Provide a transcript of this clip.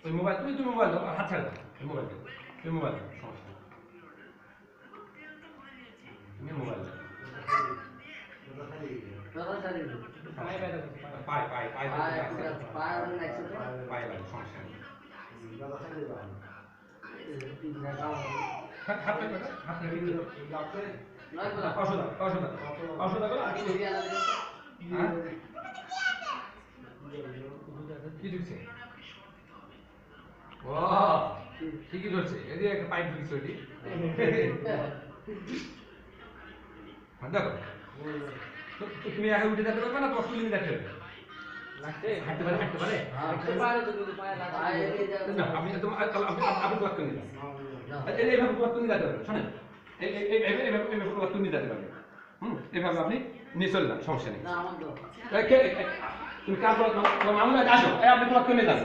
ওই মোবাইল তুমি মোবাইল দাও হাত ছাড় দাও ওই মোবাইল দাও তুমি মোবাইল দাও সমস্যা নেই। তুমি মোবাইল দাও পাই পাই পাই পাই লাগে সমস্যা নেই। হাত ঔষধ ঔষধ ঔষধ কি ঢুকছে? ও ঠিকই ধরছে, এদিকে একটা পাইপ ঢুকছে ওইটি। দেখো তুমি আগে উঠে যেতে পারবে না, কষ্ট নিয়ে দেখতে হবে। হাঁটতে পারে হাঁটতে পারে আপনি আপনি ব্লক করে নিলাম এইভাবে ব্লক করে নিয়ে যেতে পারবেন। শোনেন এইভাবে ব্লক করে নিয়ে যেতে পারবেন। এইভাবে আপনি নিয়ে চলে যান, সমস্যা নেই। তুমি কাজ করো, আসো আপনি ব্লক করে নিয়ে যান।